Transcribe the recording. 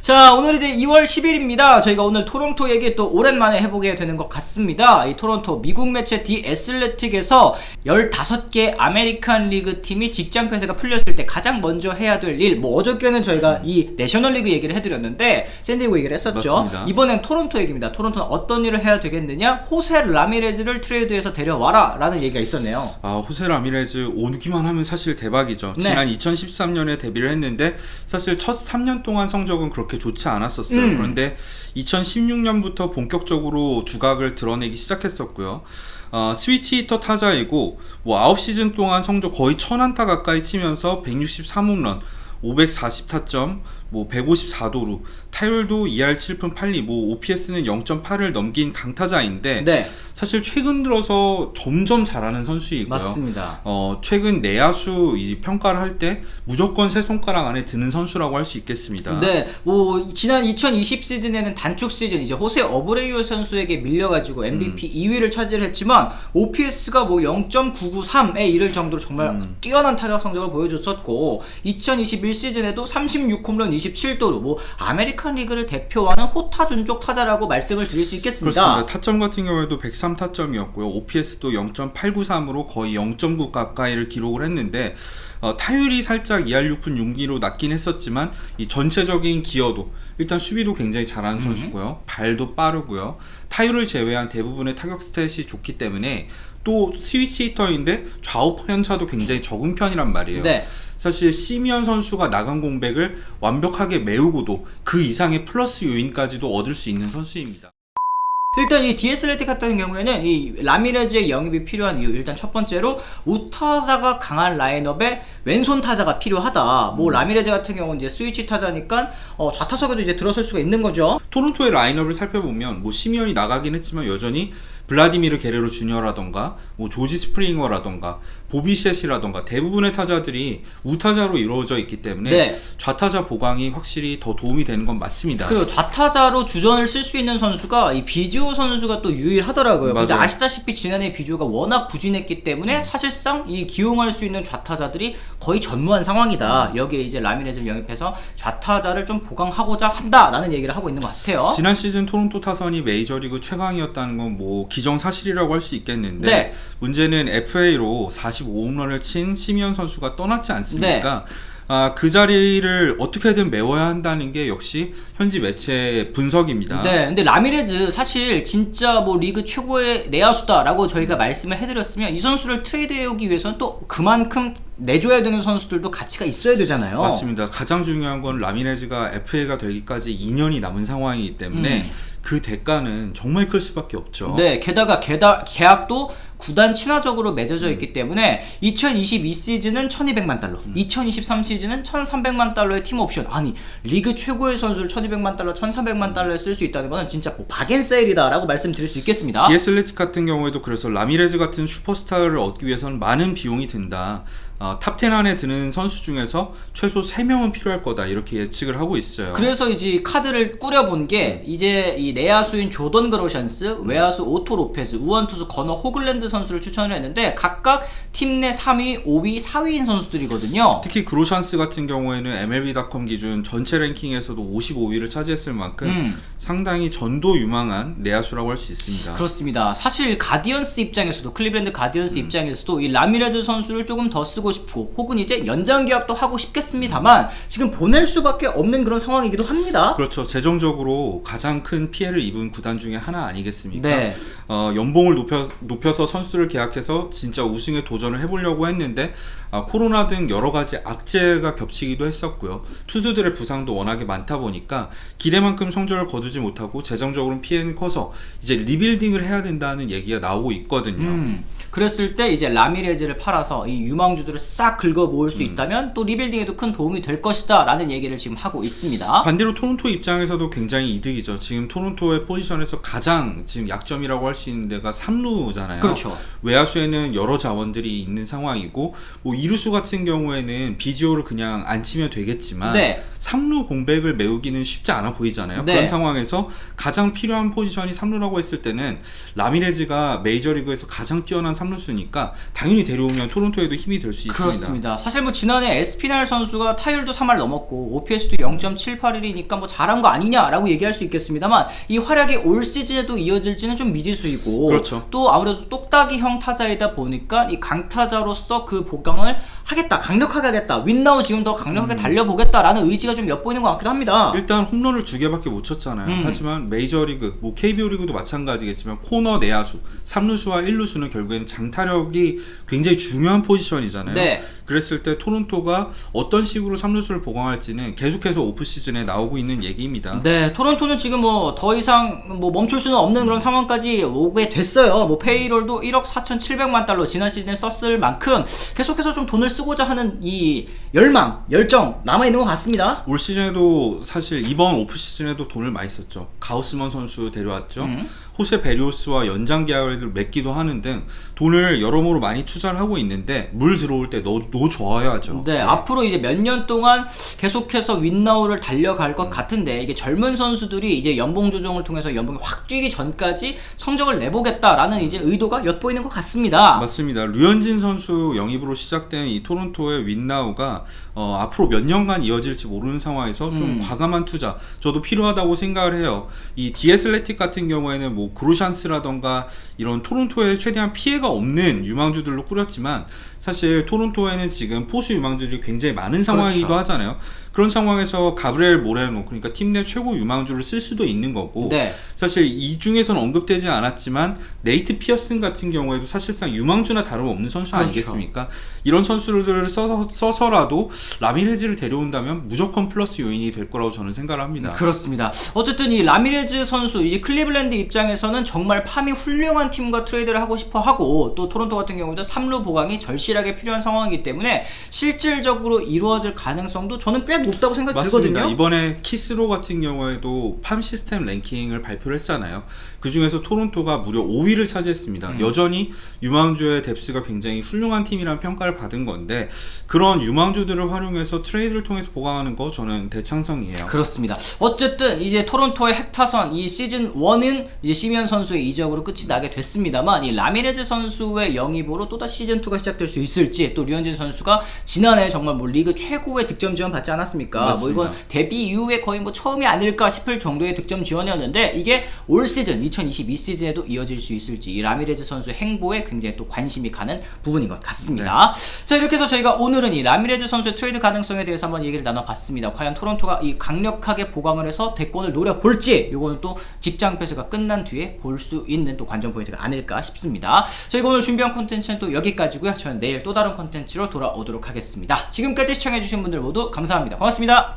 자, 오늘 이제 2월 10일입니다. 저희가 오늘 토론토 얘기 또 오랜만에 해보게 되는 것 같습니다. 이 토론토 미국 매체 디 애슬레틱에서 15개 아메리칸 리그 팀이 직장 폐쇄가 풀렸을 때 가장 먼저 해야 될 일, 뭐 어저께는 저희가 이 내셔널리그 얘기를 해드렸는데 샌디에고 얘기를 했었죠. 맞습니다. 이번엔 토론토 얘기입니다. 토론토는 어떤 일을 해야 되겠느냐? 호세 라미레즈를 트레이드해서 데려와라 라는 얘기가 있었네요. 호세 라미레즈 오기만 하면 사실 대박이죠. 네. 지난 2013년에 데뷔를 했는데 사실 첫 3년 동안 성적은 그렇게 좋지 않았었어요. 그런데 2016년부터 본격적으로 두각을 드러내기 시작했었고요. 스위치 히터 타자이고 9시즌 동안 성적 거의 1000안타 가까이 치면서 163홈런, 540타점, 154도루, 타율도 2할 7푼 8리, OPS는 0.8을 넘긴 강타자인데 네. 사실 최근 들어서 점점 잘하는 선수이고요. 맞습니다. 최근 내야수 평가를 할 때 무조건 세 손가락 안에 드는 선수라고 할 수 있겠습니다. 네, 지난 2020 시즌에는 단축 시즌 이제 호세 어브레이오 선수에게 밀려가지고 MVP 2위를 차지했지만 OPS가 0.993에 이를 정도로 정말 뛰어난 타격 성적을 보여줬었고 2021 시즌에도 36홈런 27도루 아메리칸 리그를 대표하는 호타준족 타자라고 말씀을 드릴 수 있겠습니다. 그렇습니다. 타점 같은 경우에도 103타점이었고요. OPS도 0.893으로 거의 0.9 가까이를 기록을 했는데 타율이 살짝 2할 6푼 6리로 낮긴 했었지만 이 전체적인 기여도 일단 수비도 굉장히 잘하는 선수고요. 발도 빠르고요. 타율을 제외한 대부분의 타격 스탯이 좋기 때문에 또 스위치 히터인데 좌우 편차도 굉장히 적은 편이란 말이에요. 네. 사실 시미언 선수가 나간 공백을 완벽하게 메우고도 그 이상의 플러스 요인까지도 얻을 수 있는 선수입니다. 일단 이 디애슬레틱 같은 경우에는 이 라미레즈의 영입이 필요한 이유, 일단 첫 번째로 우타자가 강한 라인업에 왼손 타자가 필요하다. 라미레즈 같은 경우는 이제 스위치 타자니까 좌타석에도 이제 들어설 수가 있는 거죠. 토론토의 라인업을 살펴보면 시미언이 나가긴 했지만 여전히 블라디미르 게레로 주니어라던가 조지 스프링어라던가 보비셋이라던가 대부분의 타자들이 우타자로 이루어져 있기 때문에 네. 좌타자 보강이 확실히 더 도움이 되는 건 맞습니다. 그리고 좌타자로 주전을 쓸 수 있는 선수가 이 비주오 선수가 또 유일하더라고요. 근데 맞아요. 아시다시피 지난해 비주오가 워낙 부진했기 때문에 사실상 이 기용할 수 있는 좌타자들이 거의 전무한 상황이다. 여기에 이제 라미레즈를 영입해서 좌타자를 좀 보강하고자 한다라는 얘기를 하고 있는 것 같아요. 지난 시즌 토론토 타선이 메이저리그 최강이었다는 건 기정사실이라고 할 수 있겠는데 네. 문제는 FA로 45홈런을 친 시미언 선수가 떠났지 않습니까? 네. 그 자리를 어떻게든 메워야 한다는 게 역시 현지 매체의 분석입니다. 네, 근데 라미레즈 사실 진짜 리그 최고의 내야수다라고 저희가 말씀을 해드렸으면 이 선수를 트레이드해오기 위해서는 또 그만큼 내줘야 되는 선수들도 가치가 있어야 되잖아요. 맞습니다. 가장 중요한 건 라미레즈가 FA가 되기까지 2년이 남은 상황이기 때문에 그 대가는 정말 클 수밖에 없죠. 네, 게다가 계약도 구단 친화적으로 맺어져 있기 때문에 2022 시즌은 1200만 달러, 2023 시즌은 1300만 달러의 팀 옵션. 아니, 리그 최고의 선수를 1200만 달러, 1300만 달러에 쓸 수 있다는 거는 진짜 박앤세일이다라고 말씀드릴 수 있겠습니다. 디애슬레틱 같은 경우에도 그래서 라미레즈 같은 슈퍼스타를 얻기 위해서는 많은 비용이 든다. 탑10 안에 드는 선수 중에서 최소 3명은 필요할 거다 이렇게 예측을 하고 있어요. 그래서 이제 카드를 꾸려본 게 이제 이 내야수인 조던 그로션스, 외야수 오토 로페즈, 우원투수 건어 호글랜드 선수를 추천을 했는데 각각 팀 내 3위, 5위, 4위인 선수들이거든요. 특히 그로šan스 같은 경우에는 MLB.com 기준 전체 랭킹에서도 55위를 차지했을 만큼 상당히 전도 유망한 내야수라고 할 수 있습니다. 그렇습니다. 사실 가디언스 입장에서도 클리블랜드 가디언스 입장에서도 이 라미레즈 선수를 조금 더 쓰고 싶고 혹은 이제 연장 계약도 하고 싶겠습니다만 지금 보낼 수밖에 없는 그런 상황이기도 합니다. 그렇죠. 재정적으로 가장 큰 피해를 입은 구단 중에 하나 아니겠습니까? 네. 연봉을 높여서 선수를 계약해서 진짜 우승에 도전을 해보려고 했는데 코로나 등 여러 가지 악재가 겹치기도 했었고요. 투수들의 부상도 워낙에 많다 보니까 기대만큼 성적을 거두지 못하고 재정적으로는 피해는 커서 이제 리빌딩을 해야 된다는 얘기가 나오고 있거든요. 그랬을 때 이제 라미레즈를 팔아서 이 유망주들을 싹 긁어 모을 수 있다면 또 리빌딩에도 큰 도움이 될 것이다 라는 얘기를 지금 하고 있습니다. 반대로 토론토 입장에서도 굉장히 이득이죠. 지금 토론토의 포지션에서 가장 지금 약점이라고 할 수 있는 데가 3루잖아요. 그렇죠. 외야수에는 여러 자원들이 있는 상황이고 이루수 같은 경우에는 비지오를 그냥 안 치면 되겠지만 네. 3루 공백을 메우기는 쉽지 않아 보이잖아요. 네. 그런 상황에서 가장 필요한 포지션이 3루라고 했을 때는 라미레즈가 메이저리그에서 가장 뛰어난 3루수니까 당연히 데려오면 토론토에도 힘이 될 수 있습니다. 그렇습니다. 사실 뭐 지난해 에스피날 선수가 타율도 3할 넘었고 OPS도 0.78일이니까 뭐 잘한 거 아니냐라고 얘기할 수 있겠습니다만 이 활약이 올 시즌에도 이어질지는 좀 미지수이고 그렇죠. 또 아무래도 똑딱이형 타자이다 보니까 이 강타자로서 그 보강을 하겠다, 강력하게 하겠다, 윈나우 지금 더 강력하게 달려보겠다라는 의지가 좀 엿보이는 것 같기도 합니다. 일단 홈런을 2개밖에 못 쳤잖아요. 하지만 메이저리그, 뭐 KBO 리그도 마찬가지겠지만 코너 내야수, 3루수와 1루수는 결국에는 장타력이 굉장히 중요한 포지션이잖아요. 네. 그랬을 때 토론토가 어떤 식으로 3루수를 보강할지는 계속해서 오프 시즌에 나오고 있는 얘기입니다. 네, 토론토는 지금 뭐 더 이상 뭐 멈출 수는 없는 그런 상황까지 오게 됐어요. 뭐 페이롤도 1억 4,700만 달러 지난 시즌에 썼을 만큼 계속해서 좀 돈을 쓰고자 하는 이 열망, 열정 남아 있는 것 같습니다. 올 시즌에도 사실 이번 오프 시즌에도 돈을 많이 썼죠. 가우스먼 선수 데려왔죠. 호세 베리오스와 연장 계약을 맺기도 하는 등 돈을 여러모로 많이 투자를 하고 있는데 물 들어올 때 넣어줘야죠. 네, 앞으로 이제 몇 년 동안 계속해서 윈나우를 달려갈 것 같은데 이게 젊은 선수들이 이제 연봉 조정을 통해서 연봉이 확 뛰기 전까지 성적을 내보겠다라는 이제 의도가 엿보이는 것 같습니다. 맞습니다. 류현진 선수 영입으로 시작된 이 토론토의 윈나우가 앞으로 몇 년간 이어질지 모르는 상황에서 좀 과감한 투자 저도 필요하다고 생각을 해요. 이 디애슬레틱 같은 경우에는 뭐 그로샨스라던가 이런 토론토에 최대한 피해가 없는 유망주들로 꾸렸지만 사실 토론토에는 지금 포수 유망주들이 굉장히 많은 상황이기도 그렇죠. 하잖아요. 그런 상황에서 가브리엘 모레노 그러니까 팀 내 최고 유망주를 쓸 수도 있는 거고 네. 사실 이 중에서는 언급되지 않았지만 네이트 피어슨 같은 경우에도 사실상 유망주나 다름없는 선수 그렇죠. 아니겠습니까? 이런 선수들을 써서라도 라미레즈를 데려온다면 무조건 플러스 요인이 될 거라고 저는 생각을 합니다. 그렇습니다. 어쨌든 이 라미레즈 선수 이제 클리블랜드 입장에서는 정말 팜이 훌륭한 팀과 트레이드를 하고 싶어 하고 또 토론토 같은 경우도 3루 보강이 절실하게 필요한 상황이기 때문에 실질적으로 이루어질 가능성도 저는 꽤 높다고 생각이 맞습니다. 들거든요. 이번에 키스로 같은 경우에도 팜 시스템 랭킹을 발표를 했잖아요. 그 중에서 토론토가 무려 5위를 차지했습니다. 여전히 유망주의 뎁스가 굉장히 훌륭한 팀이라는 평가를 받은 건데 그런 유망주들을 활용해서 트레이드를 통해서 보강하는 거 저는 대창성이에요. 그렇습니다. 어쨌든 이제 토론토의 핵타선 이 시즌 1은 이제 시미언 선수의 이적으로 끝이 나게 됐습니다만 이 라미레즈 선수의 영입으로 또다시 시즌 2가 시작될 수 있을지 또 류현진 선수가 지난해 정말 뭐 리그 최고의 득점 지원 받지 않았습니까? 맞습니다. 뭐 이건 데뷔 이후에 거의 뭐 처음이 아닐까 싶을 정도의 득점 지원이었는데 이게 올 시즌 2022 시즌에도 이어질 수 있을지 이 라미레즈 선수의 행보에 굉장히 또 관심이 가는 부분인 것 같습니다. 자, 이렇게 해서 저희가 오늘은 이 라미레즈 선수의 트레이드 가능성에 대해서 한번 얘기를 나눠봤습니다. 과연 토론토가 이 강력하게 보강을 해서 대권을 노려볼지 이거는 또 직장 폐쇄가 끝난 뒤에 볼 수 있는 또 관전 포인트가 아닐까 싶습니다. 저희가 오늘 준비한 콘텐츠는 또 여기까지고요. 저는 내일 또 다른 콘텐츠로 돌아오도록 하겠습니다. 지금까지 시청해주신 분들 모두 감사합니다. 고맙습니다.